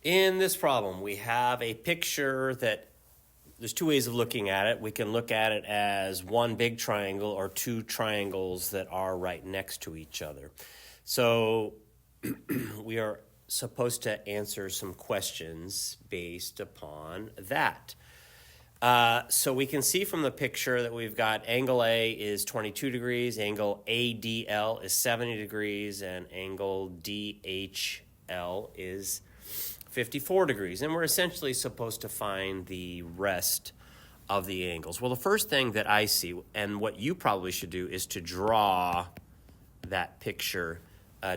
In this problem, we have a picture that there's two ways of looking at it. We can look at it as one big triangle or two triangles that are right next to each other. So we are supposed to answer some questions based upon that. So we can see from the picture that we've got angle A is 22 degrees, angle ADL is 70 degrees, and angle DHL is 54 degrees. And we're essentially supposed to find the rest of the angles. Well, the first thing that I see, and what you probably should do, is to draw that picture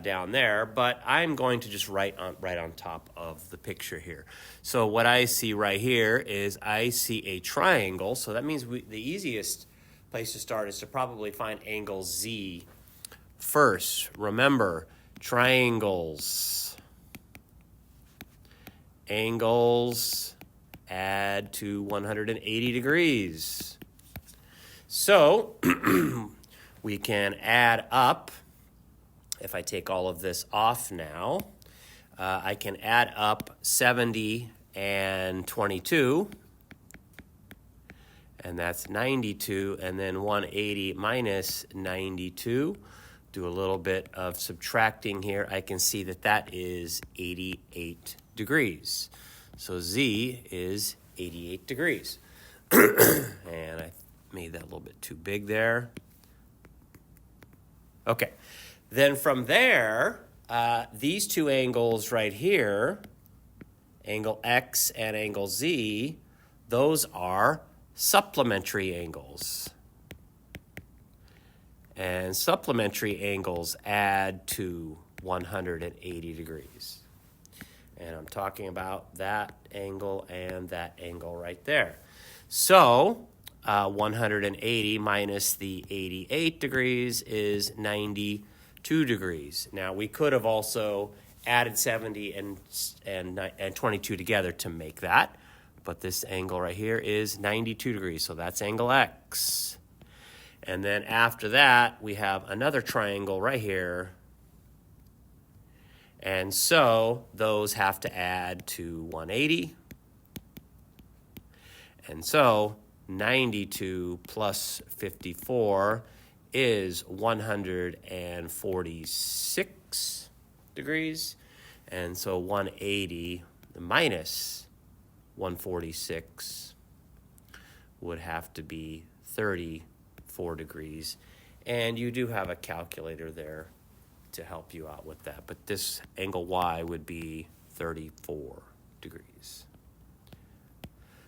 down there, but I'm going to just write on top of the picture here. So what I see right here is I see a triangle, so that means the easiest place to start is to probably find angle Z first. Remember, triangles, angles add to 180 degrees. So we can add up. If I take all of this off now, I can add up 70 and 22, and that's 92, and then 180 minus 92. Do a little bit of subtracting here. I can see that that is 88 degrees. So Z is 88 degrees. And I made that a little bit too big there. Okay. Then from there, these two angles right here, angle X and angle Z, those are supplementary angles. And supplementary angles add to 180 degrees. And I'm talking about that angle and that angle right there. So 180 minus the 88 degrees is 92 degrees. Now, we could have also added 70 and 22 together to make that, but this angle right here is 92 degrees, so that's angle X. And then after that, we have another triangle right here, and so those have to add to 180. And so 92 plus 54 is 146 degrees. And so 180 minus 146 would have to be 34 degrees. And you do have a calculator there to help you out with that. But this angle Y would be 34 degrees.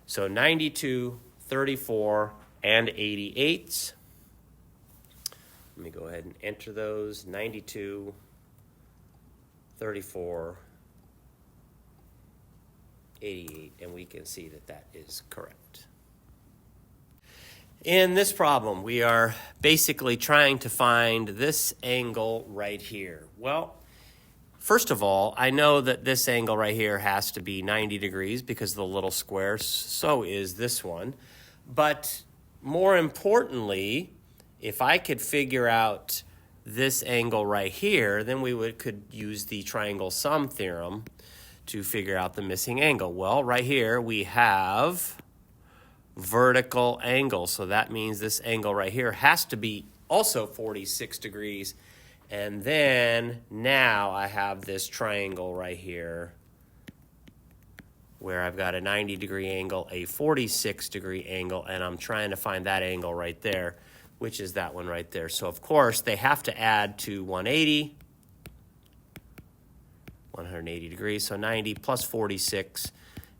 So 92, 34, and 88. Let me go ahead and enter those. 92, 34, 88, and we can see that that is correct. In this problem, we are basically trying to find this angle right here. Well, first of all, I know that this angle right here has to be 90 degrees because of the little square, so is this one. But more importantly, if I could figure out this angle right here, then we could use the triangle sum theorem to figure out the missing angle. Well, right here we have vertical angle, so that means this angle right here has to be also 46 degrees. And then now I have this triangle right here where I've got a 90 degree angle, a 46 degree angle, and I'm trying to find that angle right there, which is that one right there. So of course they have to add to 180 degrees. So 90 plus 46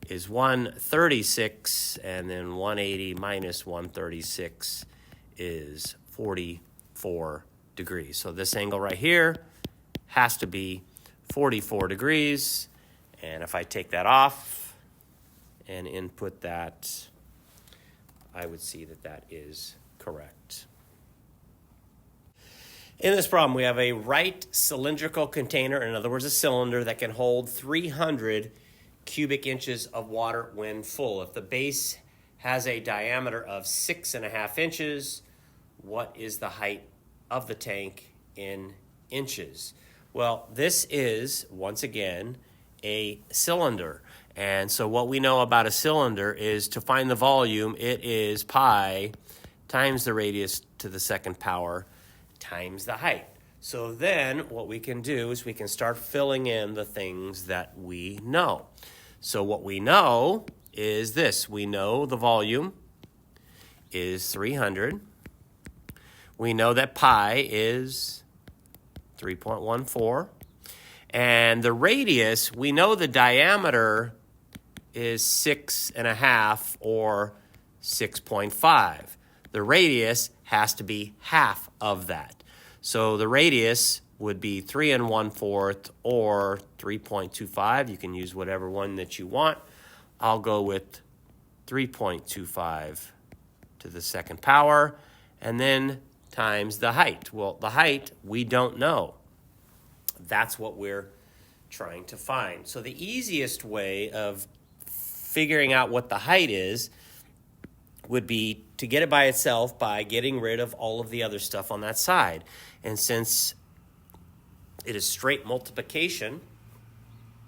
is 136, and then 180 minus 136 is 44 degrees. So this angle right here has to be 44 degrees. And if I take that off and input that, I would see that that is correct. In this problem, we have a right cylindrical container, in other words, a cylinder that can hold 300 cubic inches of water when full. If the base has a diameter of 6.5 inches, what is the height of the tank in inches? Well, this is, once again, a cylinder. And so what we know about a cylinder is to find the volume, it is pi times the radius to the second power times the height. So then what we can do is we can start filling in the things that we know. So what we know is this. We know the volume is 300. We know that pi is 3.14. And the radius, we know the diameter is 6.5 or 6.5. The radius has to be half of that. So the radius would be 3 1/4 or 3.25. You can use whatever one that you want. I'll go with 3.25 to the second power, and then times the height. Well, the height, we don't know. That's what we're trying to find. So the easiest way of figuring out what the height is would be to get it by itself by getting rid of all of the other stuff on that side. And since it is straight multiplication,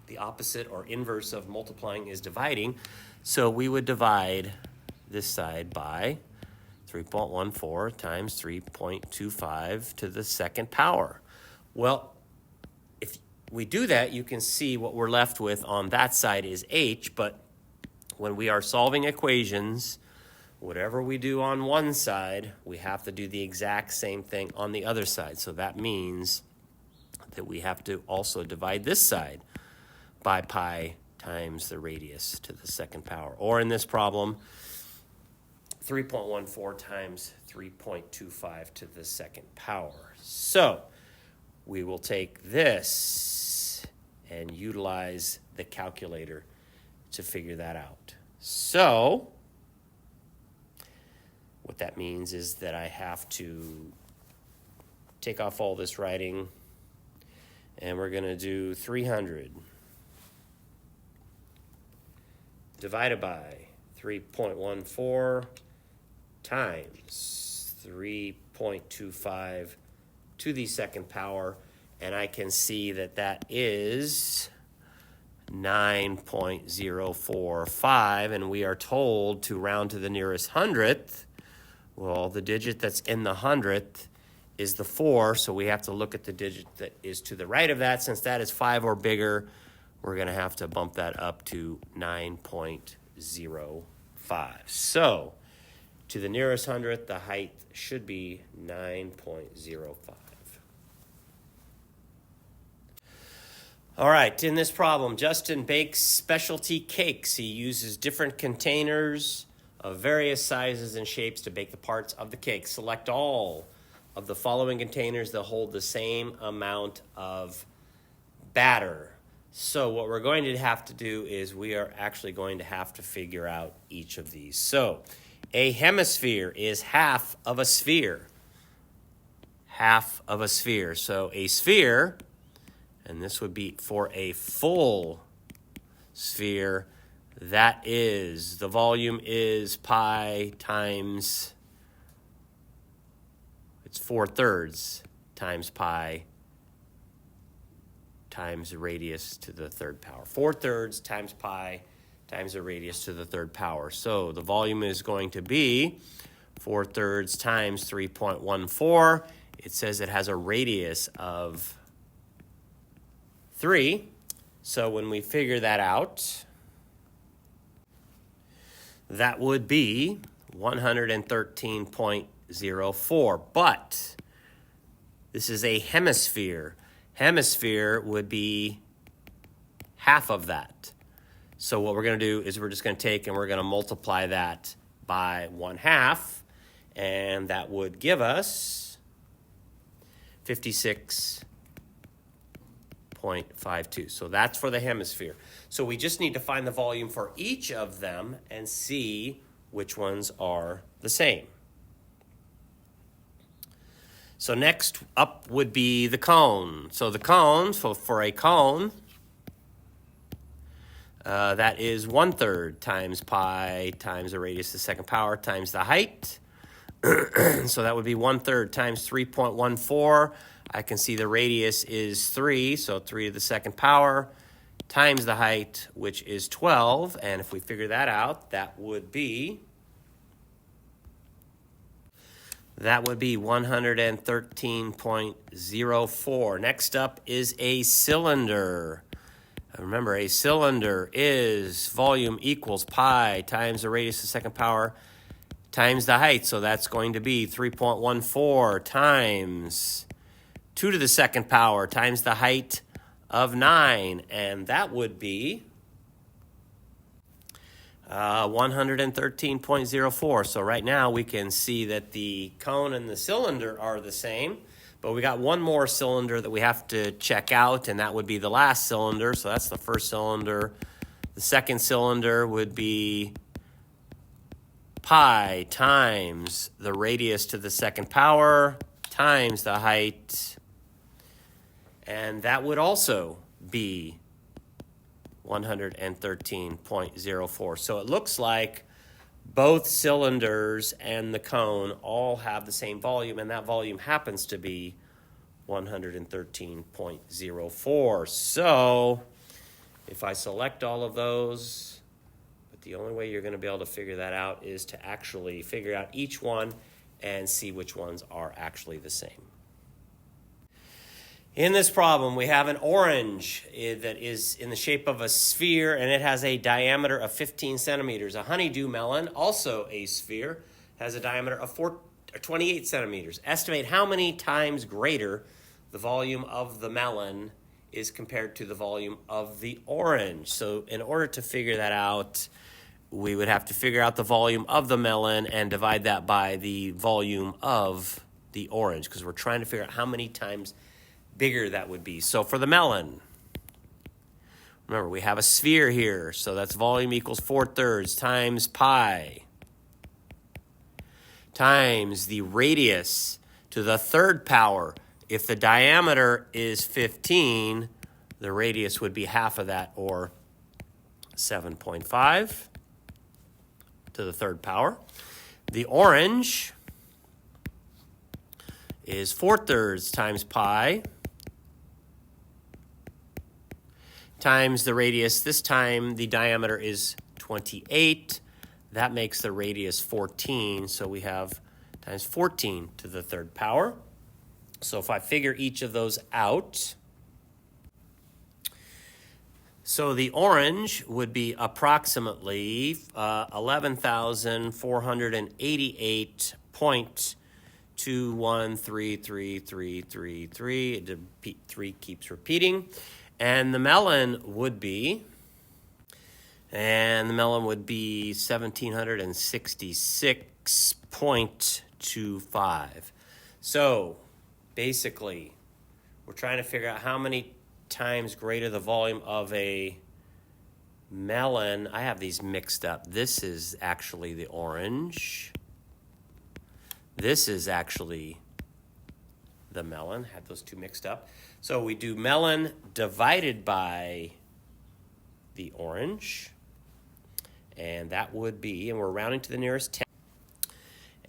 the opposite or inverse of multiplying is dividing, so we would divide this side by 3.14 times 3.25 to the second power. Well, if we do that, you can see what we're left with on that side is h, but when we are solving equations, whatever we do on one side, we have to do the exact same thing on the other side. So that means that we have to also divide this side by pi times the radius to the second power. Or in this problem, 3.14 times 3.25 to the second power. So we will take this and utilize the calculator to figure that out. So what that means is that I have to take off all this writing, and we're going to do 300 divided by 3.14 times 3.25 to the second power, and I can see that that is 9.045, and we are told to round to the nearest hundredth. Well, the digit that's in the hundredth is the 4, so we have to look at the digit that is to the right of that. Since that is 5 or bigger, we're going to have to bump that up to 9.05. So to the nearest hundredth, the height should be 9.05. All right, in this problem, Justin bakes specialty cakes. He uses different containers of various sizes and shapes to bake the parts of the cake. Select all of the following containers that hold the same amount of batter. So what we're going to have to do is we are actually going to have to figure out each of these. So a hemisphere is half of a sphere. Half of a sphere. So a sphere, and this would be for a full sphere, that is, the volume is pi times, it's 4/3 times pi times the radius to the third power. 4/3 times pi times the radius to the third power. So the volume is going to be 4/3 times 3.14. It says it has a radius of 3. So when we figure that out, that would be 113.04. But this is a hemisphere. Hemisphere would be half of that. So what we're going to do is we're just going to take and we're going to multiply that by 1/2, and that would give us 56.52. So that's for the hemisphere. So we just need to find the volume for each of them and see which ones are the same. So next up would be the cone. So the cone, so for a cone, that is 1/3 times pi times the radius to the second power times the height. So that would be 1/3 times 3.14. I can see the radius is 3, so 3 to the second power times the height, which is 12. And if we figure that out, that would be 113.04. Next up is a cylinder. Remember, a cylinder is volume equals pi times the radius to the second power times the height. So that's going to be 3.14 times 2 to the second power times the height of 9. And that would be 113.04. So right now we can see that the cone and the cylinder are the same, but we got one more cylinder that we have to check out, and that would be the last cylinder. So that's the first cylinder. The second cylinder would be pi times the radius to the second power times the height, and that would also be 113.04. So it looks like both cylinders and the cone all have the same volume, and that volume happens to be 113.04. So if I select all of those, but the only way you're going to be able to figure that out is to actually figure out each one and see which ones are actually the same. In this problem, we have an orange that is in the shape of a sphere, and it has a diameter of 15 centimeters. A honeydew melon, also a sphere, has a diameter of 28 centimeters. Estimate how many times greater the volume of the melon is compared to the volume of the orange. So in order to figure that out, we would have to figure out the volume of the melon and divide that by the volume of the orange, because we're trying to figure out how many times bigger that would be. So for the melon, remember we have a sphere here, so that's volume equals 4/3 times pi times the radius to the third power. If the diameter is 15, the radius would be half of that, or 7.5 to the third power. The orange is 4/3 times pi times the radius. This time the diameter is 28. That makes the radius 14. So we have times 14 to the third power. So if I figure each of those out, so the orange would be approximately 11,488.213333. The 3 keeps repeating. And the melon would be 1,766.25. So basically, we're trying to figure out how many times greater the volume of a melon. I have these mixed up. This is actually the orange. This is actually the melon. Had those two mixed up. So we do melon divided by the orange, and that would be, and we're rounding to the nearest 10,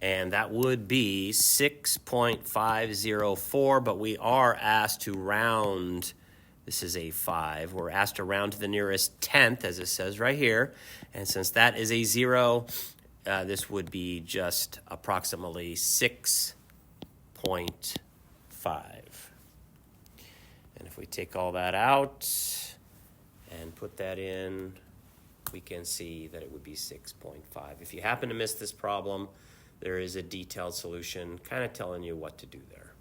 and that would be 6.504, but we are asked to round. This is a 5. We're asked to round to the nearest 10th, as it says right here, and since that is a 0, this would be just approximately 6.5. And if we take all that out and put that in, we can see that it would be 6.5. If you happen to miss this problem, there is a detailed solution kind of telling you what to do there.